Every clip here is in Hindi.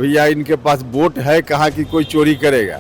भैया इनके पास वोट है कहाँ की कोई चोरी करेगा।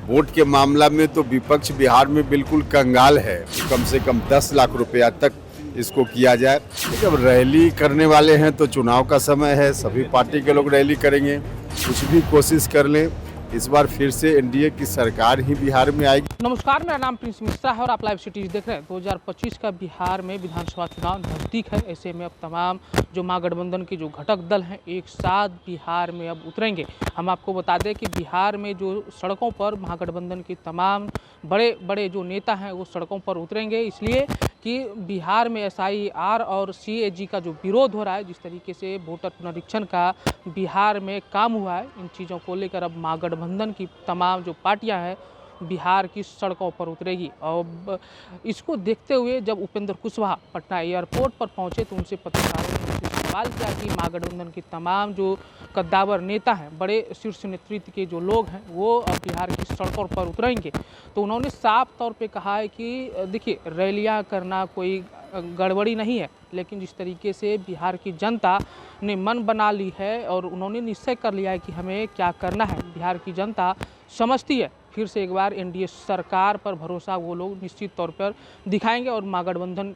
वोट के मामला में तो विपक्ष बिहार में बिल्कुल कंगाल है। कम से कम 10 लाख रुपया तक इसको किया जाए। जब रैली करने वाले हैं तो चुनाव का समय है, सभी पार्टी के लोग रैली करेंगे। कुछ भी कोशिश कर लें, इस बार फिर से एनडीए की सरकार ही बिहार में आएगी। नमस्कार, मेरा नाम प्रिंस मिश्रा है और आप लाइव सिटीज देख रहे हैं। 2025 का बिहार में विधानसभा चुनाव नज़दीक है। ऐसे में अब तमाम जो महागठबंधन के जो घटक दल हैं एक साथ बिहार में अब उतरेंगे। हम आपको बता दें कि बिहार में जो सड़कों पर महागठबंधन के तमाम बड़े बड़े जो नेता हैं वो सड़कों पर उतरेंगे, इसलिए कि बिहार में SIR और CAG का जो विरोध हो रहा है, जिस तरीके से वोटर पुनरीक्षण का बिहार में काम हुआ है, इन चीज़ों को लेकर अब महागठबंधन की तमाम जो पार्टियां हैं बिहार की सड़कों पर उतरेगी। और इसको देखते हुए जब उपेंद्र कुशवाहा पटना एयरपोर्ट पर पहुंचे तो उनसे पत्रकारों ने उनसे सवाल किया कि महागठबंधन के तमाम जो कद्दावर नेता हैं, बड़े शीर्ष नेतृत्व के जो लोग हैं, वो अब बिहार की सड़कों पर उतरेंगे। तो उन्होंने साफ तौर पे कहा है कि देखिए, रैलियां करना कोई गड़बड़ी नहीं है, लेकिन जिस तरीके से बिहार की जनता ने मन बना ली है और उन्होंने निश्चय कर लिया है कि हमें क्या करना है, बिहार की जनता समझती है। फिर से एक बार एनडीए सरकार पर भरोसा वो लोग निश्चित तौर पर दिखाएंगे और महागठबंधन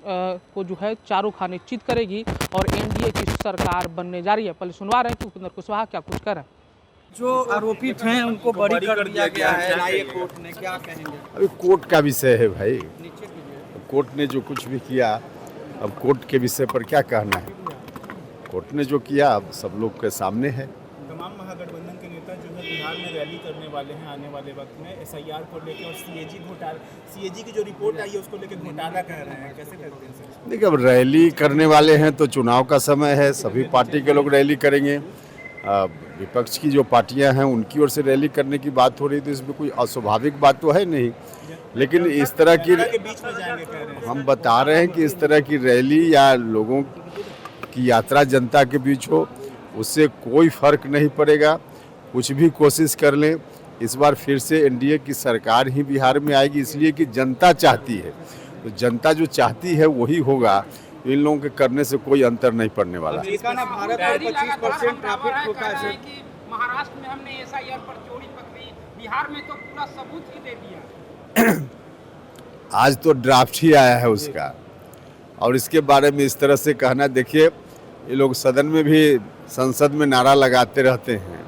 को जो है चारों खाने चित करेगी और एनडीए की सरकार बनने जा रही है। पहले सुनवा रहे हैं कि उपेंद्र कुशवाहा क्या कुछ कर रहे हैं। जो आरोपित हैं उनको बरी कर दिया गया है कोर्ट ने, क्या कहेंगे? अभी कोर्ट का विषय है भाई, कोर्ट ने जो कुछ भी किया, अब कोर्ट के विषय पर क्या कहना है। कोर्ट ने जो किया अब सब लोग के सामने है। तमाम महागठबंधन के नेता जो है बिहार में रैली करने वाले हैं आने वाले वक्त में SIR को लेकर और CAG की जो रिपोर्ट आई है उसको लेकर घोटाला कह रहे हैं, कैसे करते हैं सर? देखिए, अब रैली करने वाले हैं तो चुनाव का समय है, सभी पार्टी के लोग रैली करेंगे। विपक्ष की जो पार्टियां हैं उनकी ओर से रैली करने की बात हो रही, तो इसमें कोई अस्वाभाविक बात तो है नहीं, लेकिन इस तरह की बीच में जाएंगे कह रहे हैं। हम बता रहे हैं कि इस तरह की रैली या लोगों की यात्रा जनता के बीच हो, उससे कोई फर्क नहीं पड़ेगा। कुछ भी कोशिश कर लें, इस बार फिर से एनडीए की सरकार ही बिहार में आएगी, इसलिए कि जनता चाहती है। तो जनता जो चाहती है वही होगा, इन लोगों के करने से कोई अंतर नहीं पड़ने वाला। भारत में 25% ट्रैफिक होता है कि महाराष्ट्र में हमने SIR पर चोरी पकड़ी, बिहार में तो पूरा सबूत ही दे दिया। आज तो ड्राफ्ट ही आया है उसका, और इसके बारे में इस तरह से कहना, देखिए ये लोग सदन में भी, संसद में नारा लगाते रहते हैं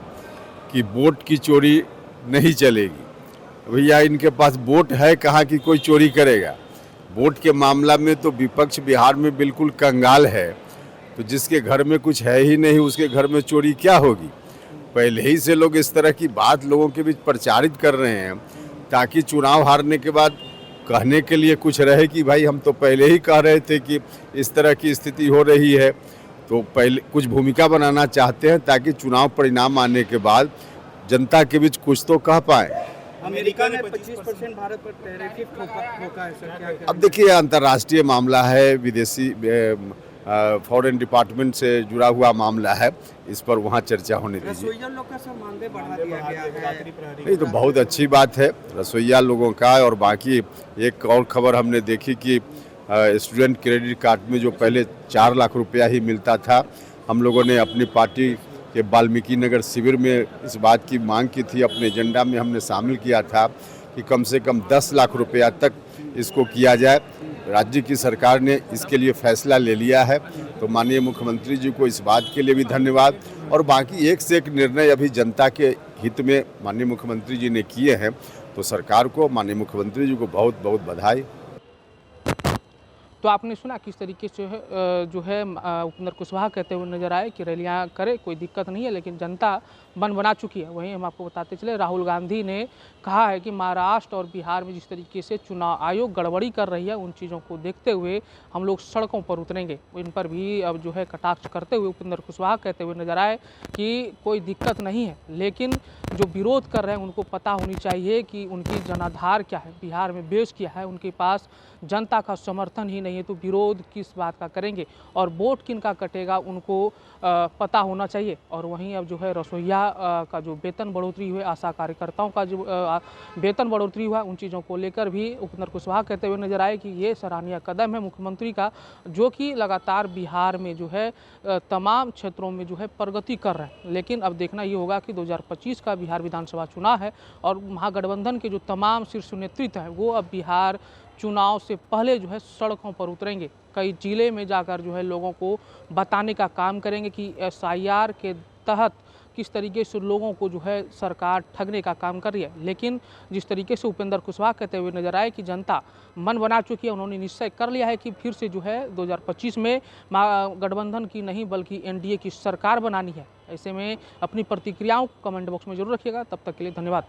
कि वोट की चोरी नहीं चलेगी। भैया इनके पास वोट है कहाँ की कोई चोरी करेगा। वोट के मामला में तो विपक्ष बिहार में बिल्कुल कंगाल है, तो जिसके घर में कुछ है ही नहीं उसके घर में चोरी क्या होगी। पहले ही से लोग इस तरह की बात लोगों के बीच प्रचारित कर रहे हैं ताकि चुनाव हारने के बाद कहने के लिए कुछ रहे कि भाई हम तो पहले ही कह रहे थे कि इस तरह की स्थिति हो रही है। तो पहले कुछ भूमिका बनाना चाहते हैं ताकि चुनाव परिणाम आने के बाद जनता के बीच कुछ तो कह पाए। अमेरिका ने 25% भारत पर टैरिफ ठोका है सर, क्या कहेंगे? अब देखिए, अंतर्राष्ट्रीय मामला है, विदेशी फॉरेन डिपार्टमेंट से जुड़ा हुआ मामला है, इस पर वहाँ चर्चा होने दीजिए। रसोइया लोग का सर मानदेय बढ़ा दिया गया है, नहीं तो बहुत अच्छी बात है रसोइया लोगों का। और बाकी एक और खबर हमने देखी कि स्टूडेंट क्रेडिट कार्ड में जो पहले 4 लाख रुपया ही मिलता था, हम लोगों ने अपनी पार्टी के वाल्मीकि नगर शिविर में इस बात की मांग की थी, अपने एजेंडा में हमने शामिल किया था कि कम से कम 10 लाख रुपया तक इसको किया जाए। राज्य की सरकार ने इसके लिए फैसला ले लिया है, तो माननीय मुख्यमंत्री जी को इस बात के लिए भी धन्यवाद। और बाकी एक से एक निर्णय अभी जनता के हित में माननीय मुख्यमंत्री जी ने किए हैं, तो सरकार को, माननीय मुख्यमंत्री जी को बहुत बहुत बधाई। तो आपने सुना किस तरीके से जो है उपेंद्र कुशवाहा कहते हुए नजर आए कि रैलियां करे कोई दिक्कत नहीं है, लेकिन जनता मन बना चुकी है। वहीं हम आपको बताते चले, राहुल गांधी ने कहा है कि महाराष्ट्र और बिहार में जिस तरीके से चुनाव आयोग गड़बड़ी कर रही है, उन चीज़ों को देखते हुए हम लोग सड़कों पर उतरेंगे। इन पर भी अब जो है कटाक्ष करते हुए उपेंद्र कुशवाहा कहते हुए नजर आए कि कोई दिक्कत नहीं है, लेकिन जो विरोध कर रहे हैं उनको पता होनी चाहिए कि उनकी जनाधार क्या है, बिहार में बेस क्या है। उनके पास जनता का समर्थन ही नहीं कहें तो विरोध किस बात का करेंगे और वोट किनका कटेगा उनको पता होना चाहिए। और वहीं अब जो है रसोइया का जो वेतन बढ़ोतरी हुई, आशा कार्यकर्ताओं का जो वेतन बढ़ोतरी हुआ, उन चीज़ों को लेकर भी उपेंद्र कुशवाहा कहते हुए नजर आए कि ये सराहनीय कदम है मुख्यमंत्री का, जो कि लगातार बिहार में जो है तमाम क्षेत्रों में जो है प्रगति कर रहे हैं। लेकिन अब देखना ये होगा कि 2025 का बिहार विधानसभा चुनाव है और महागठबंधन के जो तमाम शीर्ष नेतृत्व हैं वो अब बिहार चुनाव से पहले जो है सड़कों पर उतरेंगे, कई जिले में जाकर जो है लोगों को बताने का काम करेंगे कि SIR के तहत किस तरीके से लोगों को जो है सरकार ठगने का काम कर रही है। लेकिन जिस तरीके से उपेंद्र कुशवाहा कहते हुए नजर आए कि जनता मन बना चुकी है, उन्होंने निश्चय कर लिया है कि फिर से जो है 2025 में गठबंधन की नहीं बल्कि NDA की सरकार बनानी है। ऐसे में अपनी प्रतिक्रियाओं को कमेंट बॉक्स में जरूर रखिएगा। तब तक के लिए धन्यवाद।